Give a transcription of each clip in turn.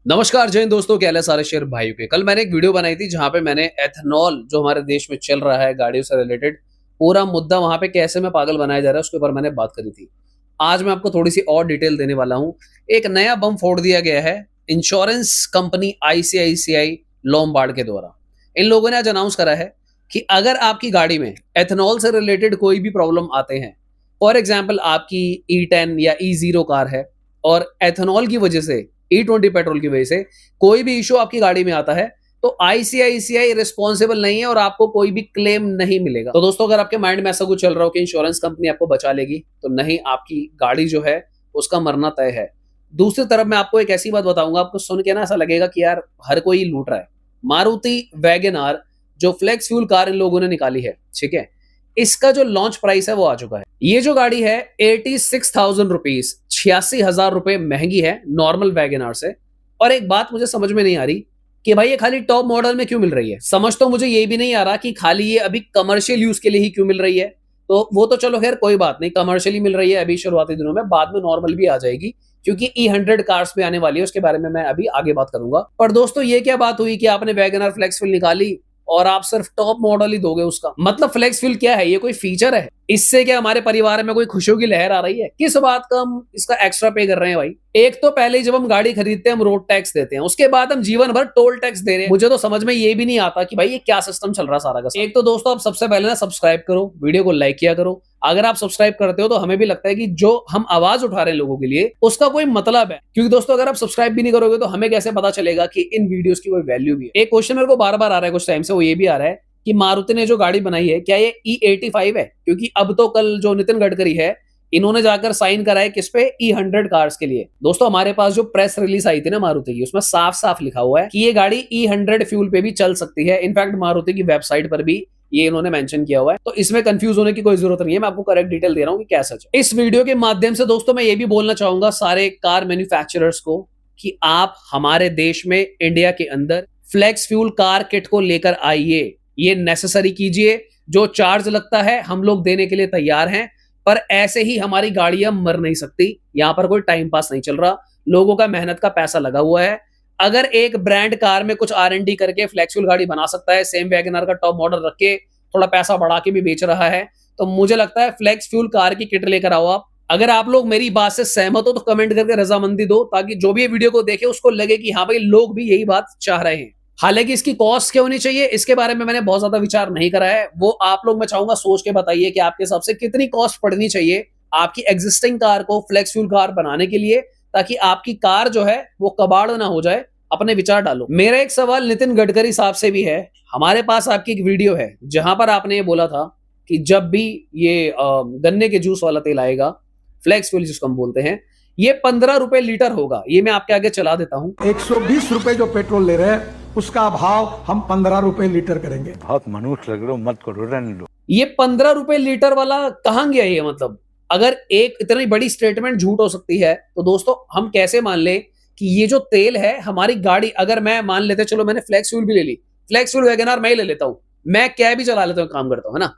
नमस्कार जय हिंद दोस्तों, क्या हाल है सारे शेयर भाइयों के। कल मैंने एक वीडियो बनाई थी जहां पे मैंने एथेनॉल जो हमारे देश में चल रहा है गाड़ियों से रिलेटेड पूरा मुद्दा वहां पे कैसे में पागल बनाया जा रहा है उसके ऊपर मैंने बात करी थी। आज मैं आपको थोड़ी सी और डिटेल देने वाला हूं। एक नया बम फोड़ दिया गया है इंश्योरेंस कंपनी आईसीआईसीआई लोम्बार्ड के द्वारा। इन लोगों ने आज अनाउंस करा है कि अगर आपकी गाड़ी में एथेनॉल से रिलेटेड कोई भी प्रॉब्लम आते हैं, फॉर एग्जाम्पल आपकी E10 या E0 कार है और एथेनॉल की वजह से E20 पेट्रोल की वजह से कोई भी इशू आपकी गाड़ी में आता है तो आईसीआईसीआई रिस्पॉन्सिबल नहीं है और आपको कोई भी क्लेम नहीं मिलेगा। तो दोस्तों, अगर आपके माइंड में ऐसा कुछ चल रहा हो कि इंश्योरेंस कंपनी आपको बचा लेगी, तो नहीं, आपकी गाड़ी जो है उसका मरना तय है। दूसरी तरफ मैं आपको एक ऐसी बात बताऊंगा, आपको सुन के ना ऐसा लगेगा कि यार हर कोई लूट रहा है। मारुति वैगन आर जो फ्लेक्स फ्यूल कार इन लोगों ने निकाली है, ठीक है, इसका जो लॉन्च प्राइस है वो आ चुका है। ये जो गाड़ी है 86,000 रुपीज, 86,000 रुपए महंगी है नॉर्मल वैगन आर से। और एक बात मुझे समझ में नहीं आ रही कि भाई ये खाली टॉप मॉडल में क्यों मिल रही है। समझ तो मुझे ये भी नहीं आ रहा कि खाली ये अभी कमर्शियल यूज के लिए ही क्यों मिल रही है। तो वो तो चलो खैर कोई बात नहीं, कमर्शियली मिल रही है अभी शुरुआती दिनों में, बाद में नॉर्मल भी आ जाएगी क्योंकि E100 कार्स भी आने वाली है, उसके बारे में मैं अभी आगे बात करूंगा। पर दोस्तों, ये क्या बात हुई कि आपने वैगन आर फ्लेक्सफुल निकाली और आप सिर्फ टॉप मॉडल ही दोगे उसका? मतलब फ्लेक्सफुल क्या है, ये कोई फीचर है? इससे क्या हमारे परिवार में कोई खुशियों की लहर आ रही है? किस बात का हम इसका एक्स्ट्रा पे कर रहे हैं भाई? एक तो पहले जब हम गाड़ी खरीदते हैं हम रोड टैक्स देते हैं, उसके बाद हम जीवन भर टोल टैक्स दे रहे हैं। मुझे तो समझ में ये भी नहीं आता कि भाई ये क्या सिस्टम चल रहा सारा का सारा। एक तो दोस्तों, आप सबसे पहले ना सब्सक्राइब करो, वीडियो को लाइक किया करो। अगर आप सब्सक्राइब करते हो तो हमें भी लगता है कि जो हम आवाज उठा रहे हैं लोगों के लिए उसका कोई मतलब है। क्योंकि दोस्तों, अगर आप सब्सक्राइब भी नहीं करोगे तो हमें कैसे पता चलेगा कि इन वीडियोस की कोई वैल्यू भी है। एक क्वेश्चन मेरे को बार बार आ रहा है कुछ टाइम से, वो ये भी आ रहा है कि मारुति ने जो गाड़ी बनाई है क्या ये E85 है? क्योंकि अब तो कल जो नितिन गडकरी है, इन्होंने जाकर साइन करा है किस पे? E100 कार्स के लिए। दोस्तों, हमारे पास जो प्रेस रिलीज आई थी ना मारुति की, उसमें साफ साफ लिखा हुआ है कि ये गाड़ी E100 फ्यूल पे भी चल सकती है। इनफैक्ट मारुति की वेबसाइट पर भी ये इन्होंने मेंशन किया हुआ है, तो इसमें कंफ्यूज होने की कोई जरूरत नहीं है। मैं आपको करेक्ट डिटेल दे रहा हूं कि क्या सच है। इस वीडियो के माध्यम से दोस्तों मैं ये भी बोलना चाहूंगा सारे कार मैन्युफैक्चरर्स को कि आप हमारे देश में, इंडिया के अंदर फ्लेक्स फ्यूल कार किट को लेकर आइए, ये नेसेसरी कीजिए। जो चार्ज लगता है हम लोग देने के लिए तैयार हैं, पर ऐसे ही हमारी गाड़ियां मर नहीं सकती। यहां पर कोई टाइम पास नहीं चल रहा, लोगों का मेहनत का पैसा लगा हुआ है। अगर एक ब्रांड कार में कुछ R&D करके फ्लेक्सिबल गाड़ी बना सकता है, सेम वैगन आर का टॉप मॉडल रख के थोड़ा पैसा बढ़ा के भी बेच रहा है, तो मुझे लगता है फ्लेक्स फ्यूल कार की किट लेकर आओ आप। अगर आप लोग मेरी बात से सहमत हो तो कमेंट करके रजामंदी दो, ताकि जो भी ये वीडियो को देखे उसको लगे कि हाँ भाई, लोग भी यही बात चाह रहे हैं। हालांकि इसकी कॉस्ट क्या होनी चाहिए इसके बारे में मैंने बहुत ज्यादा विचार नहीं करा है, वो आप लोग मैं चाहूंगा सोच के बताइए कि आपके हिसाब से कितनी कॉस्ट पड़नी चाहिए आपकी एग्जिस्टिंग कार को फ्लेक्स फ्यूल कार बनाने के लिए, ताकि आपकी कार जो है वो कबाड़ ना हो जाए। अपने विचार डालो। मेरा एक सवाल नितिन गडकरी साहब से भी है। हमारे पास आपकी एक वीडियो है जहां पर आपने ये बोला था कि जब भी ये गन्ने के जूस वाला तेल आएगा, फ्लेक्स फ्यूल जिसको हम बोलते हैं, ये 15 रुपए लीटर होगा। ये मैं आपके आगे चला देता हूं। 120 रुपए जो पेट्रोल ले रहे हैं उसका भाव हम 15 रुपए लीटर करेंगे। बहुत मनुष्य लग रहे हो, मत करो, रहने दो। ये 15 रुपए लीटर वाला कहां गया? ये मतलब अगर एक इतनी बड़ी स्टेटमेंट झूठ हो सकती है तो दोस्तों हम कैसे मान ले कि ये जो तेल है हमारी गाड़ी, अगर मैं मान लेते, चलो मैंने फ्लेक्स फ्यूल भी ले ली, फ्लेक्स फ्यूल वैगन आर मैं ही ले लेता हूं, मैं कैब ही चला लेता हूं, काम करता हूं, है ना,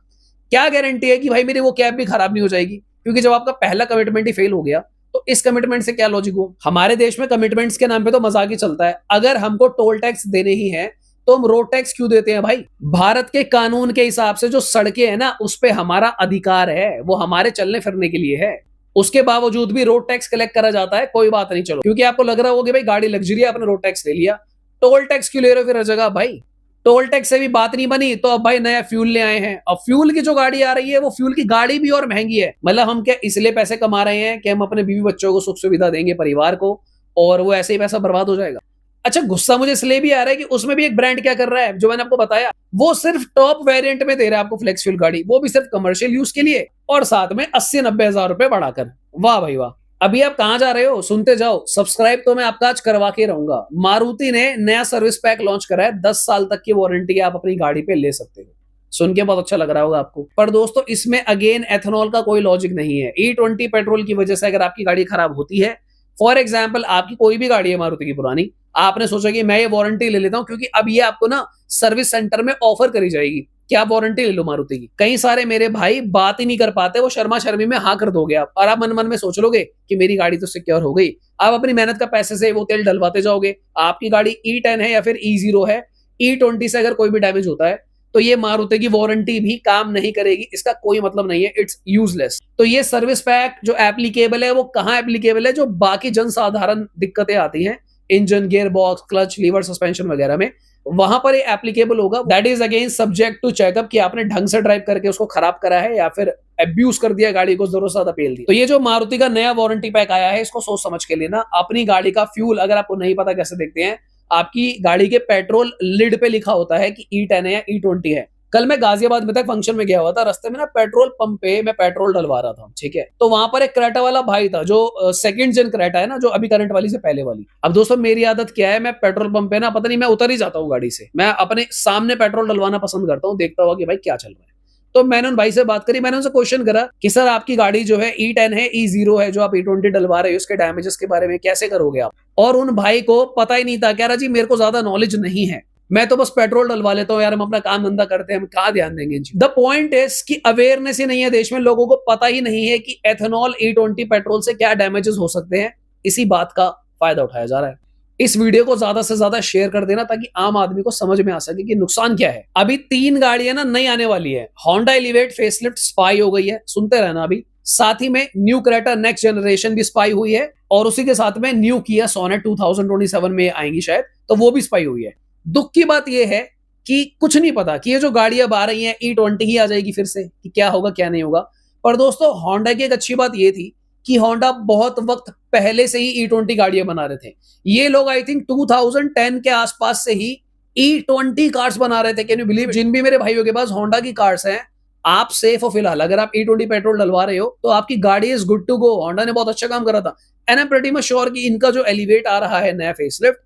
क्या गारंटी है कि भाई मेरी वो कैब भी खराब नहीं हो जाएगी? क्योंकि जब आपका पहला कमिटमेंट ही फेल हो गया तो इस कमिटमेंट से क्या लॉजिक हो? हमारे देश में कमिटमेंट्स के नाम पे तो मजाक ही चलता है। अगर हमको टोल टैक्स देने ही है तो हम रोड टैक्स क्यों देते हैं भाई? भारत के कानून के हिसाब से जो सड़कें हैं ना, उस पे हमारा अधिकार है, वो हमारे चलने फिरने के लिए है। उसके बावजूद भी रोड टैक्स कलेक्ट करा जाता है। कोई बात नहीं, चलो, क्योंकि आपको लग रहा होगा भाई गाड़ी लग्जरी है, आपने रोड टैक्स ले लिया, टोल टैक्स क्यों ले रहे हो फिर हर जगह? भाई टोल टैक्स से भी बात नहीं बनी तो अब भाई नया फ्यूल ले आए हैं। अब फ्यूल की जो गाड़ी आ रही है वो फ्यूल की गाड़ी भी और महंगी है। मतलब हम क्या इसलिए पैसे कमा रहे हैं कि हम अपने बीवी बच्चों को सुख सुविधा देंगे, परिवार को, और वो ऐसे ही पैसा बर्बाद हो जाएगा? अच्छा, गुस्सा मुझे इसलिए भी आ रहा है कि उसमें भी एक ब्रांड क्या कर रहा है, जो मैंने आपको बताया, वो सिर्फ टॉप वेरिएंट में दे रहा है आपको फ्लेक्स फ्यूल गाड़ी, वो भी सिर्फ कमर्शियल यूज के लिए, और साथ में 80-90 हजार रुपए बढ़ाकर। वाह भाई वाह। अभी आप कहां जा रहे हो? सुनते जाओ। सब्सक्राइब तो मैं आपका आज करवा के रहूंगा। मारुति ने नया सर्विस पैक लॉन्च करा है, 10 साल तक की वारंटी आप अपनी गाड़ी पे ले सकते हो। सुन के बहुत अच्छा लग रहा होगा आपको, पर दोस्तों इसमें अगेन एथेनॉल का कोई लॉजिक नहीं है। E20 पेट्रोल की वजह से अगर आपकी गाड़ी खराब होती है, फॉर एग्जाम्पल आपकी कोई भी गाड़ी है मारुति की पुरानी, आपने सोचा कि मैं ये वारंटी ले लेता हूं क्योंकि अब ये आपको ना सर्विस सेंटर में ऑफर करी जाएगी, क्या वारंटी ले लो मारुति की। कई सारे मेरे भाई बात ही नहीं कर पाते, वो शर्मा शर्मी में हाँ कर दोगे आप, और आप मन मन में सोच लोगे कि मेरी गाड़ी तो सिक्योर हो गई। आप अपनी मेहनत का पैसे से वो तेल डलवाते जाओगे। आपकी गाड़ी E10 है या फिर E0 है, E20 से अगर कोई भी डैमेज होता है तो ये मारुति की वारंटी भी काम नहीं करेगी, इसका कोई मतलब नहीं है, इट्स यूजलेस। तो ये सर्विस पैक जो एप्लीकेबल है वो कहाँ एप्लीकेबल है, जो बाकी जनसाधारण दिक्कतें आती हैं engine, gear box, clutch, lever, suspension वगैरह में, वहां पर ये एप्लीकेबल होगा। That is again subject to checkup कि आपने ढंग से ड्राइव करके उसको खराब करा है या फिर अब्यूज कर दिया गाड़ी को, जरूरत से ज्यादा पेल दिया। तो ये जो मारुति का नया वारंटी पैक आया है, इसको सोच समझ के लेना। अपनी गाड़ी का फ्यूल अगर आपको नहीं पता कैसे देखते हैं, आपकी गाड़ी के पेट्रोल लिड पे लिखा होता है कि E10 है या E20 है। कल मैं गाजियाबाद में तक फंक्शन में गया हुआ था, रास्ते में ना पेट्रोल पंप पे मैं पेट्रोल डलवा रहा था, ठीक है। तो वहां पर एक क्रेटा वाला भाई था जो सेकंड जेन क्रेटा है ना, जो अभी करंट वाली से पहले वाली। अब दोस्तों मेरी आदत क्या है, मैं पेट्रोल पंप पे ना पता नहीं मैं उतर ही जाता हूँ गाड़ी से, मैं अपने सामने पेट्रोल डलवाना पसंद करता हूँ, देखता हुआ कि भाई क्या चल रहा है। तो मैंने उन भाई से बात करी, मैंने उनसे क्वेश्चन करा कि सर आपकी गाड़ी जो है E10 है, E0 है, जो आप E20 डलवा रहे हो, उसके डैमेजेस के बारे में कैसे करोगे आप। और उन भाई को पता ही नहीं था, कह रहा जी मेरे को ज्यादा नॉलेज नहीं है, मैं तो बस पेट्रोल डलवा लेता हूँ यार, हम अपना काम धंधा करते हैं, हम कहाँ ध्यान देंगे। द पॉइंट इज कि अवेयरनेस ही नहीं है देश में, लोगों को पता ही नहीं है कि एथेनॉल E20 पेट्रोल से क्या डैमेजेस हो सकते हैं। इसी बात का फायदा उठाया जा रहा है। इस वीडियो को ज्यादा से ज्यादा शेयर कर देना ताकि आम आदमी को समझ में आ सके कि नुकसान क्या है। अभी 3 गाड़ियां ना नई आने वाली है। होंडा एलिवेट फेसलिफ्ट स्पाई हो गई है, सुनते रहना अभी। साथ ही में न्यू क्रेटा नेक्स्ट जनरेशन भी स्पाई हुई है, और उसी के साथ में न्यू किया सोनेट 2027 में आएंगी शायद, तो वो भी स्पाई हुई है। दुख की बात यह है कि कुछ नहीं पता कि ये जो गाड़ियां आ रही हैं E20 ही आ जाएगी फिर से, कि क्या होगा क्या नहीं होगा। पर दोस्तों होंडा की एक अच्छी बात ये थी कि होंडा बहुत वक्त पहले से ही E20 गाड़ियां बना रहे थे। ये लोग आई थिंक 2010 के आसपास से ही E20 कार्स बना रहे थे। Can you believe? जिन भी मेरे भाइयों के पास होंडा की कार्स हैं, आप सेफ हो फिलहाल। अगर आप E20 पेट्रोल डलवा रहे हो तो आपकी गाड़ी is good to go. Honda ने बहुत अच्छा काम करा था, and I am pretty much sure कि इनका जो एलिवेट आ रहा है नया फेसलिफ्ट,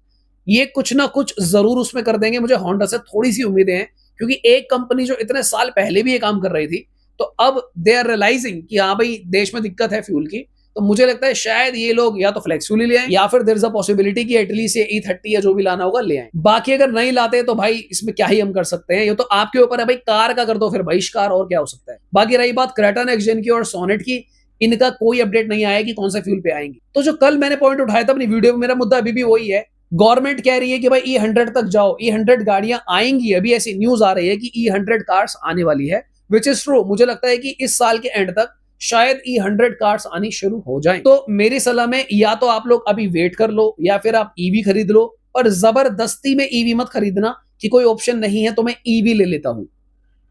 ये कुछ ना कुछ जरूर उसमें कर देंगे। मुझे होंडा से थोड़ी सी उम्मीदें हैं, क्योंकि एक कंपनी जो इतने साल पहले भी ये काम कर रही थी, तो अब दे आर रियलाइजिंग कि हाँ भाई देश में दिक्कत है फ्यूल की। तो मुझे लगता है शायद ये लोग या तो फ्लेक्स फ्यूल ले आए, या फिर देयर इज अ पॉसिबिलिटी कि एटलीस्ट ये E30 या जो भी लाना होगा ले आए। बाकी अगर नहीं लाते तो भाई इसमें क्या ही हम कर सकते हैं, ये तो आपके ऊपर है भाई। कार का कर दो फिर बहिष्कार, और क्या हो सकता है। बाकी रही बात क्रेटा नेक्स्ट जेन की और सोनेट की, इनका कोई अपडेट नहीं आया कि कौन सा फ्यूल पे आएंगे। तो जो कल मैंने पॉइंट उठाया था अपनी वीडियो में, मेरा मुद्दा अभी भी वही है। गवर्नमेंट कह रही है कि भाई E100 तक जाओ, E100 गाड़ियां आएंगी। अभी ऐसी न्यूज आ रही है कि E100 कार्स आने वाली है, विच इज ट्रू। मुझे लगता है कि इस साल के एंड तक शायद E100 कार्स आनी शुरू हो जाएं। तो मेरी सलाह में या तो आप लोग अभी वेट कर लो, या फिर आप ईवी खरीद लो, और जबरदस्ती में ईवी मत खरीदना कि कोई ऑप्शन नहीं है तो मैं ईवी ले लेता हूं।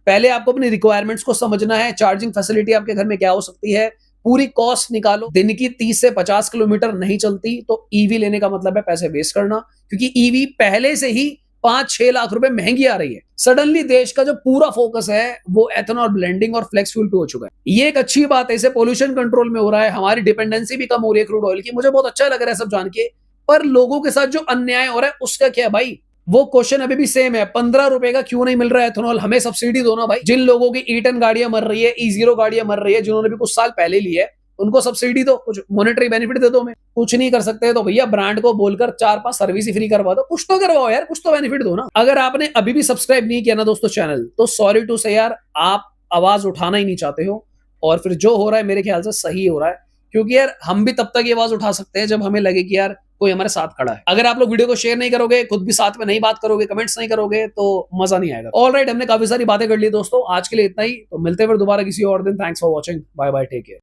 पहले आपको अपनी रिक्वायरमेंट्स को समझना है, चार्जिंग फैसिलिटी आपके घर में क्या हो सकती है, पूरी कॉस्ट निकालो। दिन की 30 से 50 किलोमीटर नहीं चलती तो ईवी लेने का मतलब है पैसे वेस्ट करना, क्योंकि ईवी पहले से ही 5-6 लाख रुपए महंगी आ रही है। सडनली देश का जो पूरा फोकस है वो एथेनॉल ब्लेंडिंग और फ्लेक्स फ्यूल पे हो चुका है। ये एक अच्छी बात है, इससे पोल्यूशन कंट्रोल में हो रहा है, हमारी डिपेंडेंसी भी कम हो रही है क्रूड ऑयल की। मुझे बहुत अच्छा लग रहा है सब जान के। पर लोगों के साथ जो अन्याय हो रहा है उसका क्या है भाई? वो क्वेश्चन अभी भी सेम है, 15 रुपए का क्यों नहीं मिल रहा है एथेनॉल? हमें सब्सिडी दो ना भाई। जिन लोगों की E10 गाड़ियां मर रही है, E0 गाड़ियां मर रही है, जिन्होंने भी कुछ साल पहले ली है, उनको सब्सिडी दो, कुछ मॉनेटरी बेनिफिट दे दो। हमें कुछ नहीं कर सकते तो भैया ब्रांड को बोलकर 4-5 सर्विस ही फ्री करवा दो, कुछ तो करवाओ यार, कुछ तो बेनिफिट दो ना। अगर आपने अभी भी सब्सक्राइब नहीं किया ना दोस्तों चैनल, तो सॉरी टू से यार, आप आवाज उठाना ही नहीं चाहते हो, और फिर जो हो रहा है मेरे ख्याल से सही हो रहा है, क्योंकि यार हम भी तब तक ये आवाज उठा सकते हैं जब हमें लगे कि यार कोई हमारे साथ खड़ा है। अगर आप लोग वीडियो को शेयर नहीं करोगे, खुद भी साथ में नहीं बात करोगे, कमेंट्स नहीं करोगे, तो मजा नहीं आएगा। ऑलराइट, हमने काफी सारी बातें कर ली दोस्तों, आज के लिए इतना ही। तो मिलते हैं फिर दोबारा किसी और दिन। Thanks for watching, bye bye, take care.